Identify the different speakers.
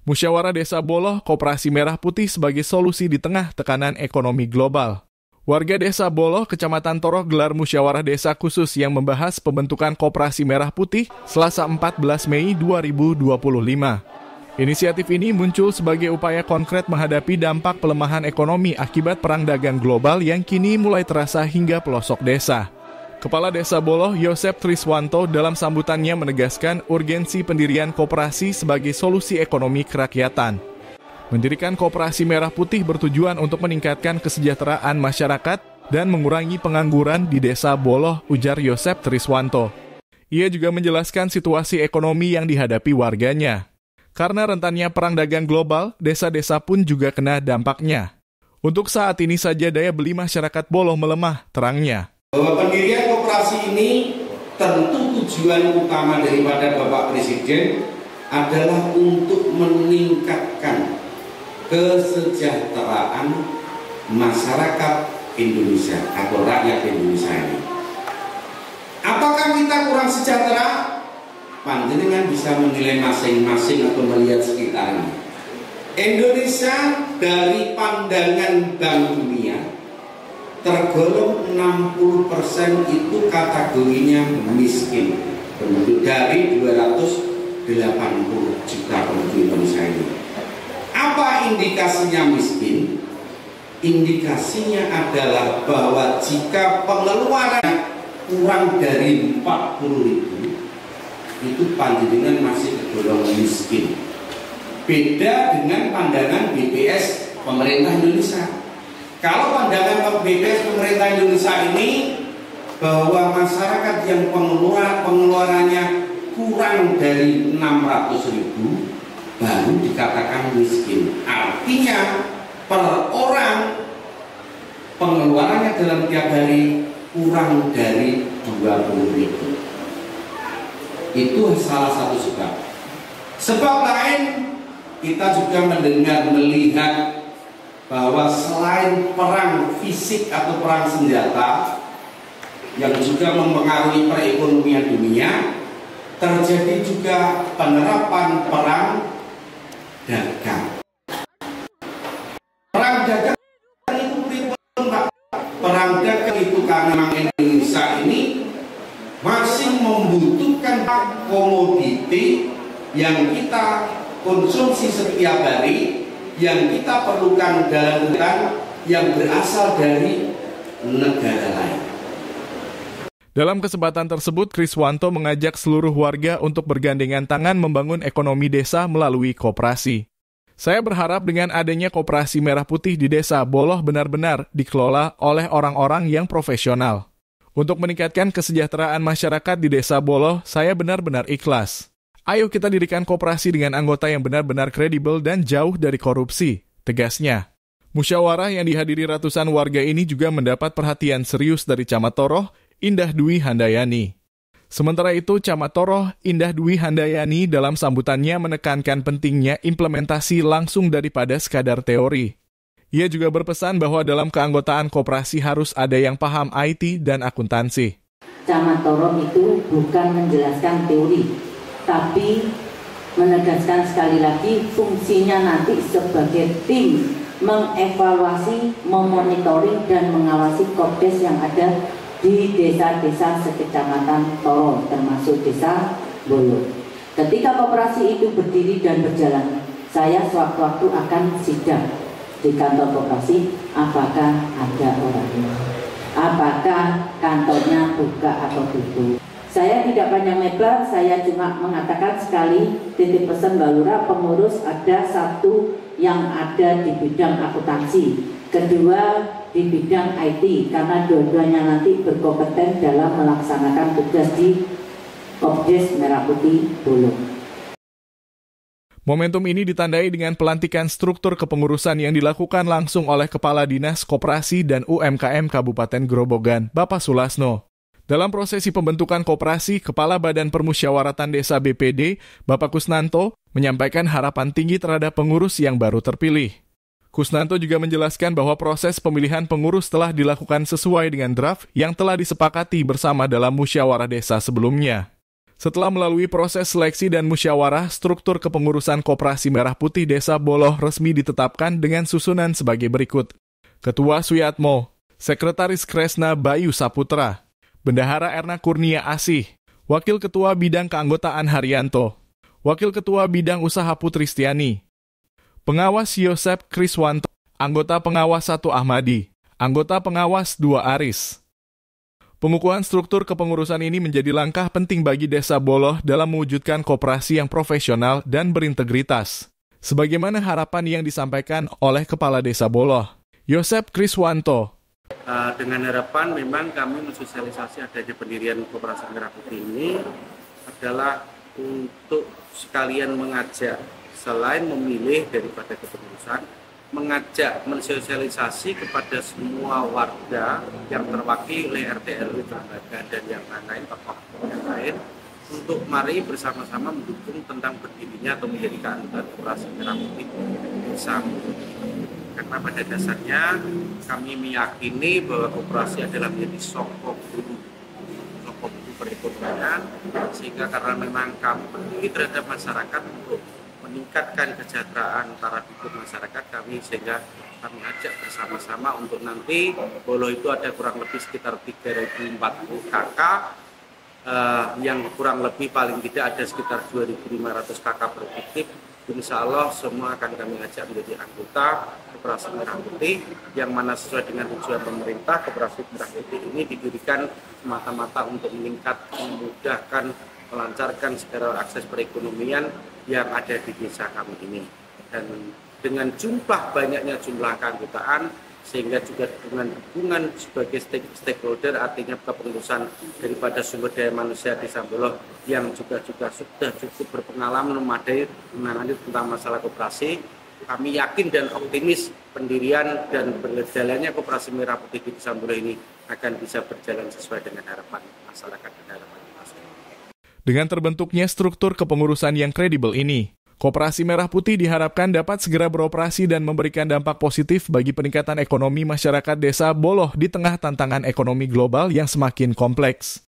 Speaker 1: Musyawarah Desa Boloh, Koperasi Merah Putih sebagai solusi di tengah tekanan ekonomi global. Warga Desa Boloh, Kecamatan Toroh gelar musyawarah desa khusus yang membahas pembentukan Koperasi Merah Putih Selasa 14 Mei 2025. Inisiatif ini muncul sebagai upaya konkret menghadapi dampak pelemahan ekonomi akibat perang dagang global yang kini mulai terasa hingga pelosok desa. Kepala Desa Boloh, Yosep Triswanto, dalam sambutannya menegaskan urgensi pendirian koperasi sebagai solusi ekonomi kerakyatan. Mendirikan Koperasi Merah Putih bertujuan untuk meningkatkan kesejahteraan masyarakat dan mengurangi pengangguran di Desa Boloh, ujar Yosep Triswanto. Ia juga menjelaskan situasi ekonomi yang dihadapi warganya. Karena rentannya perang dagang global, desa-desa pun juga kena dampaknya. Untuk saat ini saja daya beli masyarakat Boloh melemah, terangnya.
Speaker 2: Bahwa pendirian koperasi ini tentu tujuan utama daripada Bapak Presiden adalah untuk meningkatkan kesejahteraan masyarakat Indonesia atau rakyat Indonesia ini. Apakah kita kurang sejahtera? Panjenengan bisa menilai masing-masing atau melihat sekitarnya. Indonesia dari pandangan Bank Dunia tergolong 60% itu kategorinya miskin, penduduk dari 280 juta penduduk Indonesia ini. Apa indikasinya miskin? Indikasinya adalah bahwa jika pengeluaran kurang dari 40.000, itu panjenengan masih tergolong miskin. Beda dengan pandangan BPS pemerintah Indonesia. Kalau pandangan BPS pemerintah Indonesia ini bahwa masyarakat yang pengeluarannya kurang dari 600.000 baru dikatakan miskin. Artinya per orang pengeluarannya dalam tiap hari kurang dari 20.000. Itu salah satu sebab. Sebab lain kita juga melihat bahwa selain perang fisik atau perang senjata yang juga mempengaruhi perekonomian dunia, terjadi juga penerapan perang dagang. Perang dagang itu pripun, Pak? Perang dagang itu karena Indonesia ini masih membutuhkan komoditi yang kita konsumsi setiap hari, yang kita perlukan dalam hutan yang berasal dari negara lain.
Speaker 1: Dalam kesempatan tersebut, Triswanto mengajak seluruh warga untuk bergandengan tangan membangun ekonomi desa melalui koperasi. Saya berharap dengan adanya Koperasi Merah Putih di Desa Boloh benar-benar dikelola oleh orang-orang yang profesional. Untuk meningkatkan kesejahteraan masyarakat di Desa Boloh, saya benar-benar ikhlas. Ayo kita dirikan koperasi dengan anggota yang benar-benar kredibel dan jauh dari korupsi, tegasnya. Musyawarah yang dihadiri ratusan warga ini juga mendapat perhatian serius dari Camat Toroh, Indah Dwi Handayani. Sementara itu, Camat Toroh, Indah Dwi Handayani dalam sambutannya menekankan pentingnya implementasi langsung daripada sekadar teori. Ia juga berpesan bahwa dalam keanggotaan koperasi harus ada yang paham IT dan akuntansi.
Speaker 3: Camat Toroh itu bukan menjelaskan teori, tapi menegaskan sekali lagi fungsinya nanti sebagai tim mengevaluasi, memonitoring dan mengawasi Kopdes yang ada di desa-desa sekecamatan Toroh termasuk Desa Boloh. Ketika koperasi itu berdiri dan berjalan, saya sewaktu-waktu akan sidang di kantor koperasi apakah ada orangnya, apakah kantornya buka atau tutup. Saya tidak panjang lebar, saya cuma mengatakan sekali titip pesan Mbak Lurah, pengurus ada satu yang ada di bidang akuntansi, kedua di bidang IT, karena dua-duanya nanti berkompeten dalam melaksanakan tugas di Kopdes Merah Putih Boloh.
Speaker 1: Momentum ini ditandai dengan pelantikan struktur kepengurusan yang dilakukan langsung oleh Kepala Dinas Koperasi dan UMKM Kabupaten Grobogan, Bapak Sulasno. Dalam prosesi pembentukan koperasi, Kepala Badan Permusyawaratan Desa BPD, Bapak Kusnanto, menyampaikan harapan tinggi terhadap pengurus yang baru terpilih. Kusnanto juga menjelaskan bahwa proses pemilihan pengurus telah dilakukan sesuai dengan draft yang telah disepakati bersama dalam musyawarah desa sebelumnya. Setelah melalui proses seleksi dan musyawarah, struktur kepengurusan Koperasi Merah Putih Desa Boloh resmi ditetapkan dengan susunan sebagai berikut. Ketua Suyatmo, Sekretaris Kresna Bayu Saputra, Bendahara Erna Kurnia Asih, Wakil Ketua Bidang Keanggotaan Haryanto, Wakil Ketua Bidang Usaha Putristiani, Pengawas Yosep Kriswanto, Anggota Pengawas 1 Ahmadi, Anggota Pengawas 2 Aris. Pengukuhan struktur kepengurusan ini menjadi langkah penting bagi Desa Boloh dalam mewujudkan koperasi yang profesional dan berintegritas. Sebagaimana harapan yang disampaikan oleh Kepala Desa Boloh, Yosep Kriswanto.
Speaker 4: Dengan harapan memang kami mensosialisasi adanya pendirian Koperasi Merah Putih ini adalah untuk sekalian mengajak, selain memilih daripada kepengurusan, mengajak mensosialisasi kepada semua warga yang terwakili oleh RT RW tetangga dan yang lain tokoh yang lain untuk mari bersama-sama mendukung tentang berdirinya atau menjadikan Koperasi Merah Putih Desa. Karena pada dasarnya kami meyakini bahwa koperasi adalah menjadi sokok dulu perekonomian, sehingga karena memang kami peduli terhadap masyarakat untuk meningkatkan kesejahteraan para hidup masyarakat kami, sehingga kami ajak bersama-sama untuk nanti Boloh itu ada kurang lebih sekitar 3.040 KK, yang kurang lebih paling tidak ada sekitar 2.500 KK produktif. Insya Allah semua akan kami ajak menjadi anggota Koperasi Merah Putih, yang mana sesuai dengan tujuan pemerintah. Koperasi Merah Putih ini didirikan semata-mata untuk meningkat, memudahkan, melancarkan segala akses perekonomian yang ada di desa kami ini. Dan dengan banyaknya jumlah keanggotaan, sehingga juga dengan dukungan sebagai stakeholder, artinya kepengurusan daripada sumber daya manusia Desa Boloh yang juga sudah cukup berpengalaman memadai menangani tentang masalah koperasi. Kami yakin dan optimis pendirian dan berjalannya Koperasi Merah Putih di Desa Boloh ini akan bisa berjalan sesuai dengan harapan masyarakat dan harapan masyarakat.
Speaker 1: Dengan terbentuknya struktur kepengurusan yang kredibel ini, Koperasi Merah Putih diharapkan dapat segera beroperasi dan memberikan dampak positif bagi peningkatan ekonomi masyarakat Desa Boloh di tengah tantangan ekonomi global yang semakin kompleks.